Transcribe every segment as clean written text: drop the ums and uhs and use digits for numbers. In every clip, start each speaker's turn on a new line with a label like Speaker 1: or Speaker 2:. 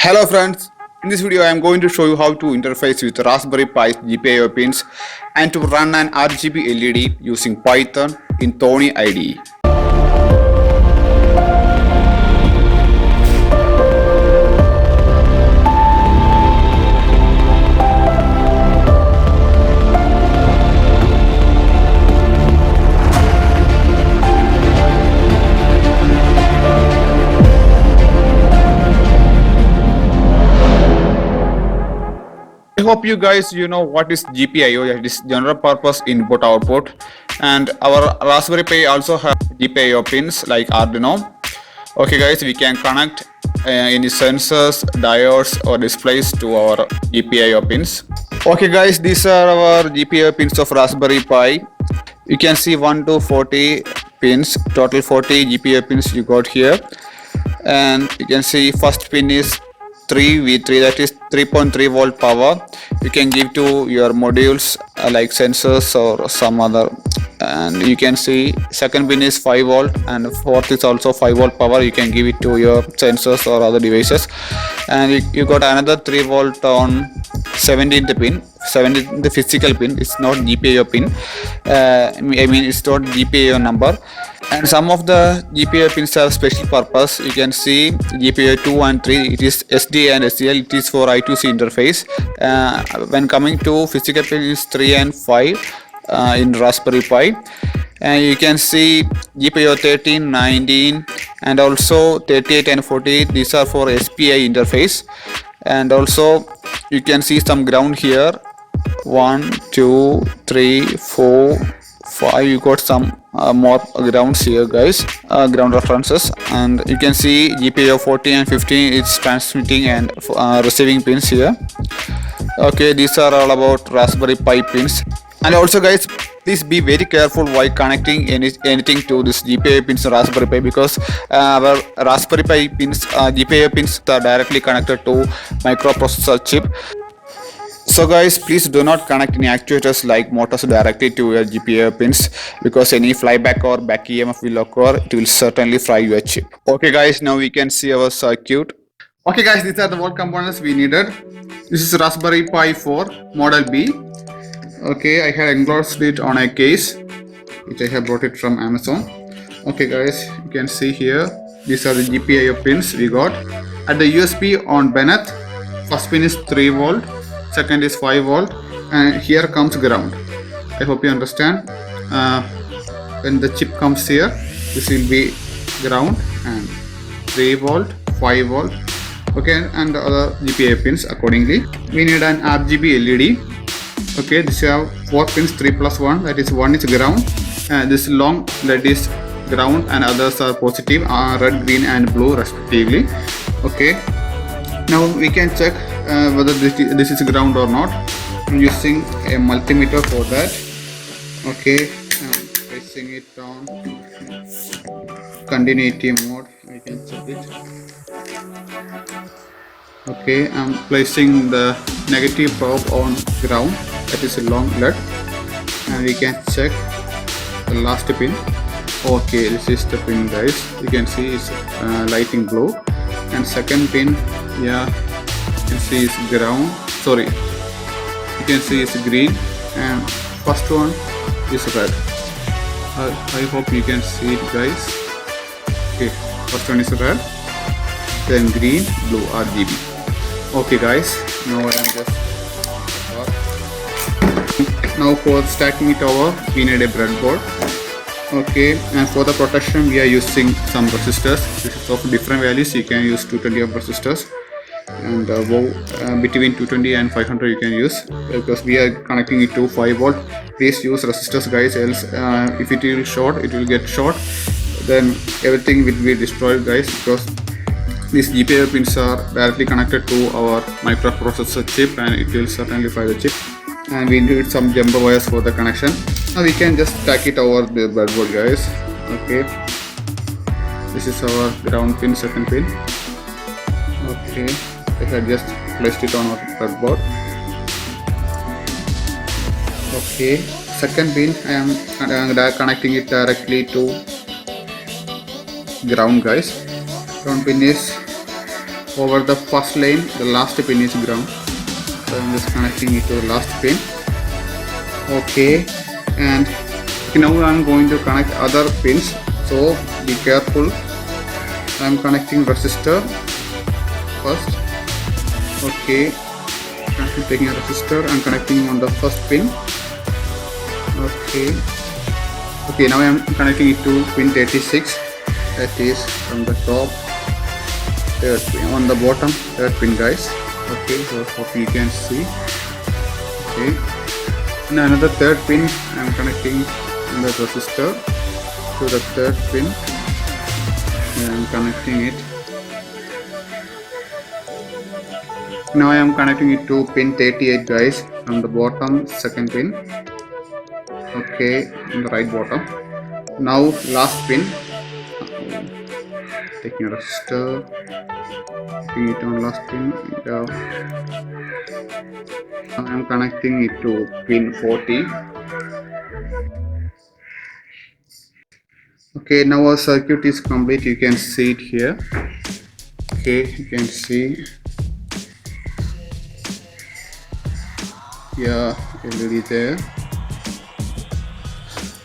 Speaker 1: Hello friends, in this video I am going to show you how to interface with Raspberry Pi GPIO pins and to run an RGB LED using Python in Thonny IDE. I hope you guys know what is GPIO, that is general purpose input output, and our Raspberry Pi also have GPIO pins like Arduino. Okay guys, we can connect any sensors, diodes or displays to our GPIO pins. Okay guys, these are our GPIO pins of Raspberry Pi. You can see 1 to 40 pins, total 40 GPIO pins you got here, and you can see first pin is 3V3, that is 3.3 volt power you can give to your modules like sensors or some other. And you can see second pin is 5 volt and fourth is also 5 volt power you can give it to your sensors or other devices. And you got another 3 volt on 17th pin. 17th physical pin, it's not GPIO pin, I mean it's not GPIO number. And some of the GPIO pins have special purpose. You can see GPIO 2 and 3, it is SD and SDL, it is for I2C interface. When coming to physical pin is 3 and 5 in Raspberry Pi. And you can see GPIO 13, 19 and also 38 and 40, these are for SPI interface. And also you can see some ground here, 1, 2, 3, 4, 5, you got some more grounds here guys, ground references. And you can see GPIO 14 and 15, it's transmitting and receiving pins here. Okay, these are all about Raspberry Pi pins. And also guys, please be very careful while connecting anything to this GPIO pins in Raspberry Pi, because our Raspberry Pi pins, GPIO pins are directly connected to microprocessor chip. So guys, please do not connect any actuators like motors directly to your GPIO pins, because any flyback or back EMF will occur, it will certainly fry your chip. Okay guys, now we can see our circuit. Okay guys, these are the whole components we needed. This is Raspberry Pi 4 model B. Okay, I had enclosed it on a case which I have brought it from Amazon. Okay guys, you can see here, these are the GPIO pins we got. At the USB on beneath, first pin is 3 volt, second is 5 volt, and here comes ground. I hope you understand. When the chip comes here, this will be ground and 3 volt, 5 volt. Okay, and the other GPIO pins accordingly. We need an RGB LED. Okay, this have 4 pins, 3 plus 1, that is 1 is ground, and this long LED is ground and others are positive, red, green and blue respectively. Okay, now we can check whether this is ground or not. I'm using a multimeter for that. Okay, I'm placing it on continuity mode, I can check it. Okay, I'm placing the negative probe on ground, that is a long LED, and we can check the last pin. Okay, this is the pin guys, you can see it's lighting blue. And second pin, yeah, you can see it's ground, sorry, you can see it's green, and first one is red. I hope you can see it guys. Okay, first one is red, then green, blue, RGB. Okay guys, now I am just now for stacking it over, we need a breadboard. Okay, and for the protection we are using some resistors. This is of different values, you can use 220 ohm resistors, and between 220 and 500 you can use, because we are connecting it to 5 volt. Please use resistors guys, else if it will short, it will get short, then everything will be destroyed guys, because these GPIO pins are directly connected to our microprocessor chip and it will certainly fry the chip. And we need some jumper wires for the connection. Now we can just stack it over the breadboard guys. Okay, this is our ground pin, second pin. Okay, I had just placed it on our breadboard. Okay, second pin I am connecting it directly to ground guys. Ground pin is over the first lane, the last pin is ground. So I'm just connecting it to the last pin. Okay, and now I'm going to connect other pins, so be careful. I'm connecting resistor first. Okay, I'm taking a resistor and connecting on the first pin. Okay, now I'm connecting it to pin 36, that is from the top third pin, on the bottom third pin, guys. Okay, so hope you can see. Okay, and another third pin I'm connecting the resistor to the third pin, and I'm connecting it. Now I am connecting it to pin 38, guys, from the bottom second pin. Okay, in the right bottom. Now last pin, taking a resistor, putting it on last pin. Now I am connecting it to pin 40. Okay, now our circuit is complete. You can see it here. Okay, you can see. Yeah, LED there.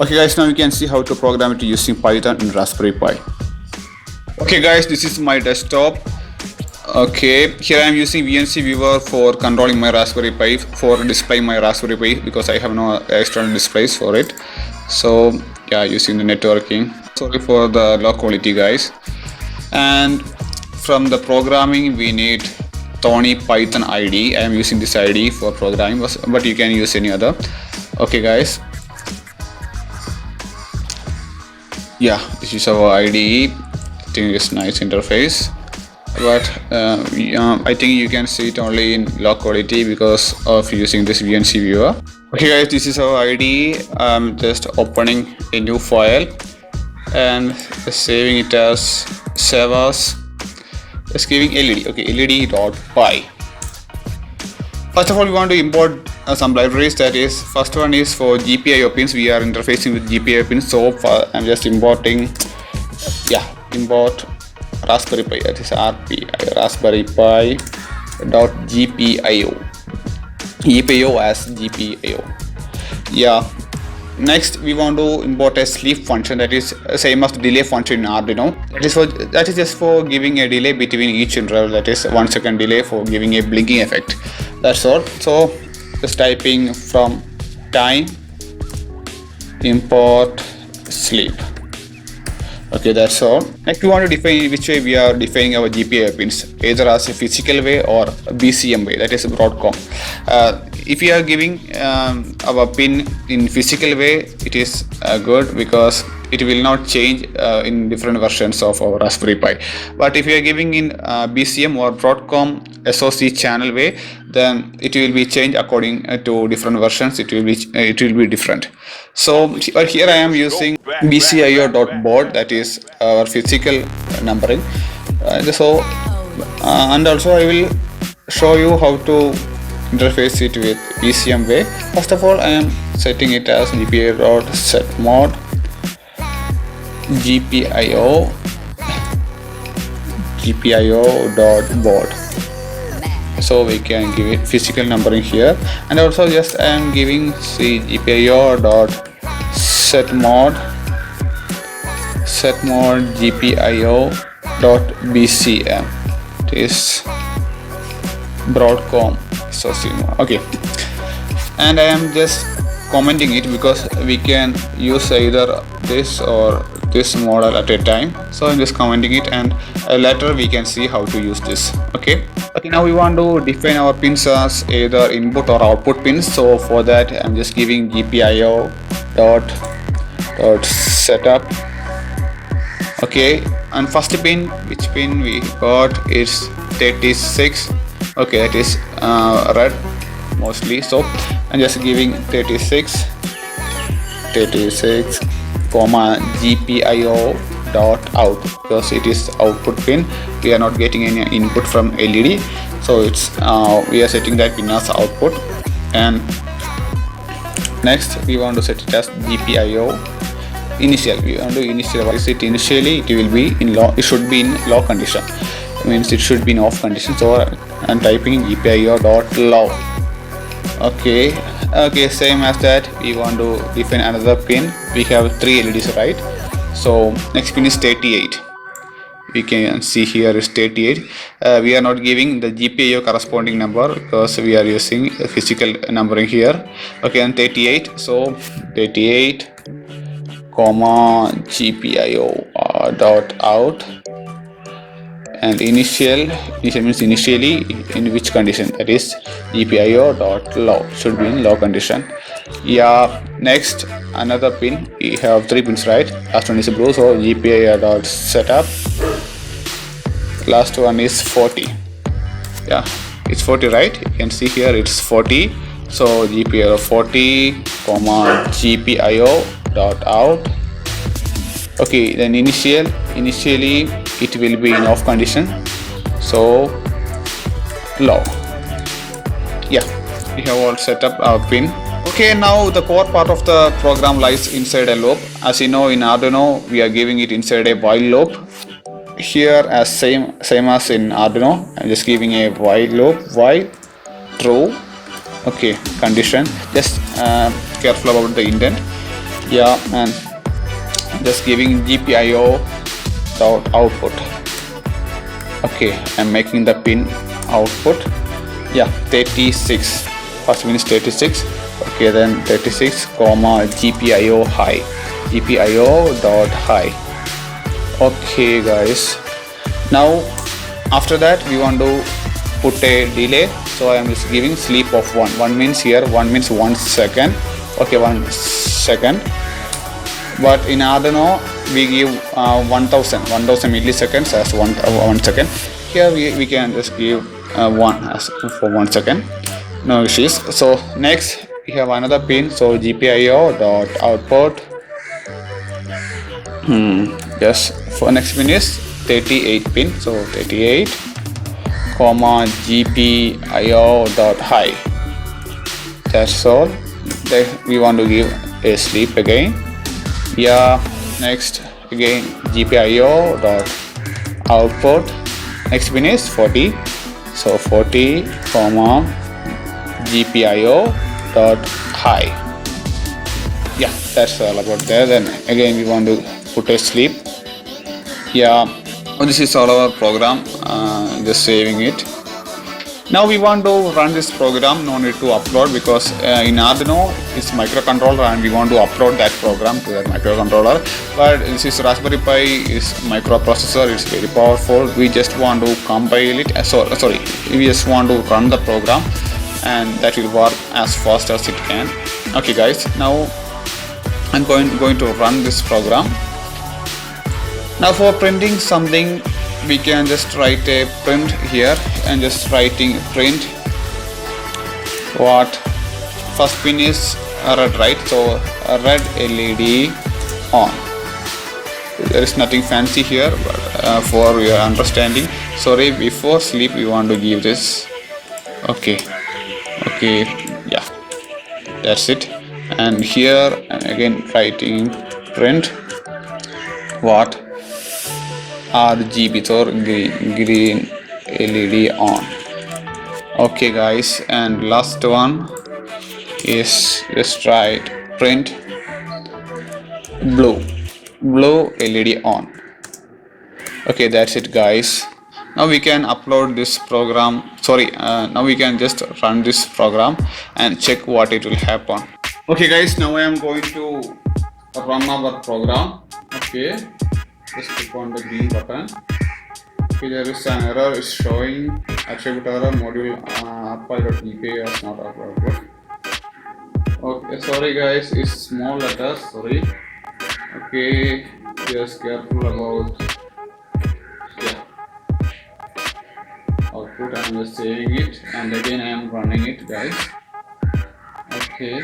Speaker 1: Okay guys, now you can see how to program it using Python and Raspberry Pi. Okay guys, this is my desktop. Okay, here I am using VNC viewer for controlling my Raspberry Pi, for displaying my Raspberry Pi, because I have no external displays for it. So yeah, using the networking. Sorry for the low quality, guys. And from the programming we need Thonny Python IDE. I am using this IDE for programming, but you can use any other. Okay guys, yeah, this is our IDE. I think it's nice interface, but I think you can see it only in low quality because of using this VNC viewer. Okay guys, this is our IDE. I'm just opening a new file and saving it as servers. Just giving LED. Okay, LED.py. First of all, we want to import some libraries. That is, first one is for GPIO pins. We are interfacing with GPIO pins, so I'm just importing. Yeah, import Raspberry Pi. That is RPI, Raspberry Pi .GPIO. GPIO as GPIO. Yeah. Next, we want to import a sleep function, that is same as the delay function in Arduino. That is just for giving a delay between each interval, that is 1 second delay for giving a blinking effect. That's all. So just typing from time import sleep. Okay, that's all. Next, we want to define which way we are defining our GPIO pins, either as a physical way or a BCM way, that is Broadcom. If we are giving our pin in physical way, it is good because it will not change in different versions of our Raspberry Pi. But if we are giving in BCM or Broadcom SoC channel way, then it will be changed according to different versions. It will be different. So here I am using BCIO.board, that is our physical numbering. And also I will show you how to interface it with BCM way. First of all, I am setting it as GPIO.setMod GPIO.board. So we can give it physical numbering here, and also just I am giving GPIO.setMod GPIO.BCM. It is Broadcom SoC. Okay, and I am just commenting it because we can use either this or this model at a time. So I'm just commenting it, and later we can see how to use this. Okay, now we want to define our pins as either input or output pins. So for that I'm just giving GPIO.setup. Okay, and first pin, which pin we got is 36. Okay, that is red mostly, so I'm just giving 36 comma GPIO.out because it is output pin. We are not getting any input from LED, so it's we are setting that pin as output. And next we want to set it as GPIO initial. We want to initialize it initially. It will be in low, it should be in low condition. means it should be in off condition. So I'm typing GPIO.low. Okay, same as that. We want to define another pin. We have 3 LEDs, right? So next pin is 38. We can see here is 38. We are not giving the GPIO corresponding number because we are using a physical numbering here. Okay, and 38. So 38 comma GPIO dot out, and initial means initially in which condition, that is GPIO dot low, should be in low condition. Yeah, next another pin. We have 3 pins, right? Last one is blue, so GPIO dot setup. Last one is 40. Yeah, it's 40, right? You can see here it's 40. So GPIO 40 comma GPIO dot out. Okay, then initially it will be in off condition, so low. Yeah, we have all set up our pin. Okay, now the core part of the program lies inside a loop. As you know, in Arduino we are giving it inside a while loop. Here as same as in Arduino, I'm just giving a while loop, while true. Okay, condition, just careful about the indent. Yeah, and just giving GPIO dot output. Okay, I'm making the pin output. Yeah, 36. First pin is 36. Okay, then 36 comma GPIO high. GPIO dot high. Okay guys, now after that we want to put a delay, so I am just giving sleep of 1 means here 1 means 1 second. Okay, 1 second, but in Arduino we give 1000 milliseconds as 1 second. Here we can just give 1 as for 1 second, no issues. So next we have another pin, so GPIO dot output. Yes, for next pin is 38 pin, so 38 comma GPIO dot high. That's all. Then we want to give a sleep again. Yeah, next again GPIO dot output. Next pin is 40, so 40 comma GPIO dot high. Yeah, that's all about that. Then again we want to put a sleep. Yeah, this is all our program. Just saving it. Now we want to run this program, no need to upload, because in Arduino it's microcontroller and we want to upload that program to that microcontroller. But this is Raspberry Pi is microprocessor, it's very powerful. We just want to compile it. We just want to run the program, and that will work as fast as it can. Okay guys, now I'm going to run this program. Now for printing something, we can just write a print here and just writing print. What first pin is red, right? So a red LED on. There is nothing fancy here, but for your understanding, sorry, before sleep we want to give this. Okay, yeah, that's it. And here again writing print what RGB, or green LED on. Okay guys, and last one is just write print blue LED on. Okay, that's it guys. Now we can upload this program. Now we can just run this program and check what it will happen. Okay guys, now I am going to run our program. Okay, just click on the green button. Okay, there is an error is showing, attribute error, module apply.gpio is not uploaded. Okay, sorry guys, it's small letters, sorry. Okay, just careful about output. I am just saving it and again I am running it guys. Okay.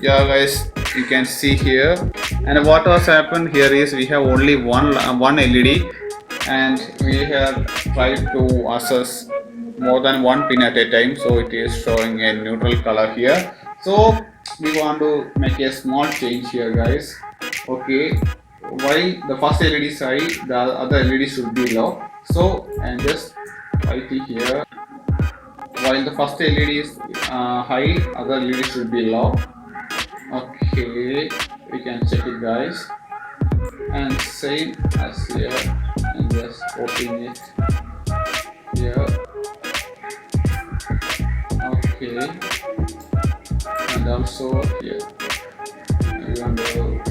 Speaker 1: Yeah guys, you can see here, and what has happened here is we have only one LED, and we have tried to access more than one pin at a time, so it is showing a neutral color here. So we want to make a small change here, guys. Okay, while the first LED is high, the other LED should be low. So and just writing here, while the first LED is high, other LED should be low. Okay, we can check it, guys, and same as here, and just open it here. Okay, and also here we want to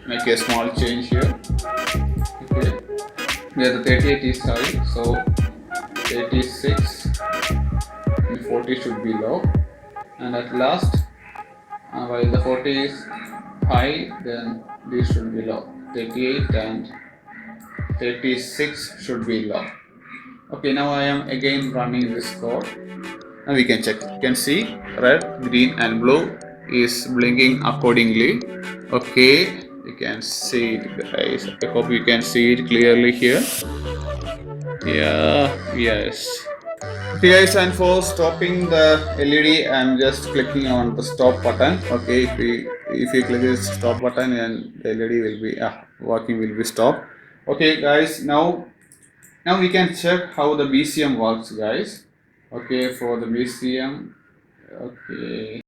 Speaker 1: make a small change here. Okay, where the 38 is high, so 36 and 40 should be low, and at last while the 40 is high, then this should be low. 38 and 36 should be low. Okay, now I am again running this code. Now we can check. You can see red, green and blue is blinking accordingly. Okay, you can see it, guys. I hope you can see it clearly here. Yeah, yes. Okay, guys, and for stopping the LED, I'm just clicking on the stop button. Okay, if you click this stop button, and the LED will be working, will be stopped. Okay, guys, now we can check how the BCM works, guys. Okay, for the BCM, okay,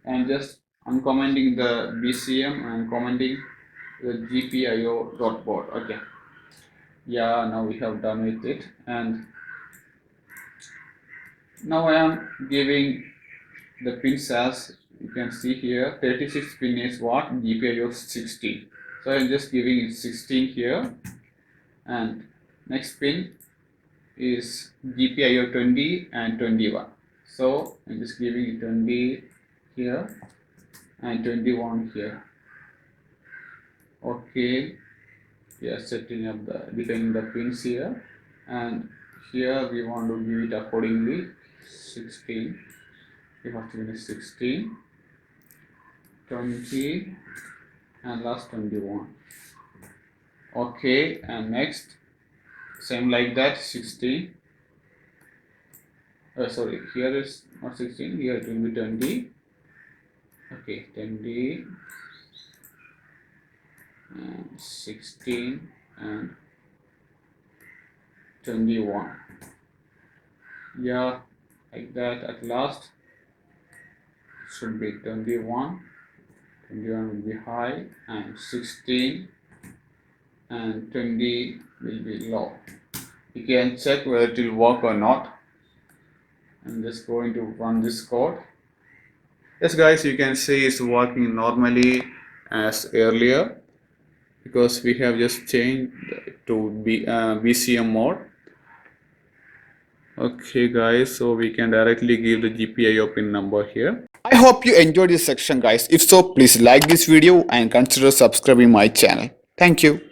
Speaker 1: I'm just uncommenting the BCM and commenting the GPIO board. Okay, yeah, now we have done with it, and now I am giving the pins as you can see here. 36 pin is what? GPIO 16. So I'm just giving it 16 here, and next pin is GPIO 20 and 21. So I'm just giving it 20 here and 21 here. Okay, we are setting up the defining the pins here, and here we want to give it accordingly. 16, we have to finish 16, 20 and last 21. Okay, and next same like that, 16. Sorry, here is not 16, here it will be 20. Okay, 20 and 16 and 21. Yeah, like that. At last should be 21. 21 will be high, and 16 and 20 will be low. You can check whether it will work or not. I'm just going to run this code. Yes, guys, you can see it's working normally as earlier, because we have just changed to BCM mode. Okay, guys, so we can directly give the GPIO pin number here. I hope you enjoyed this section, guys. If so, please like this video and consider subscribing my channel. Thank you.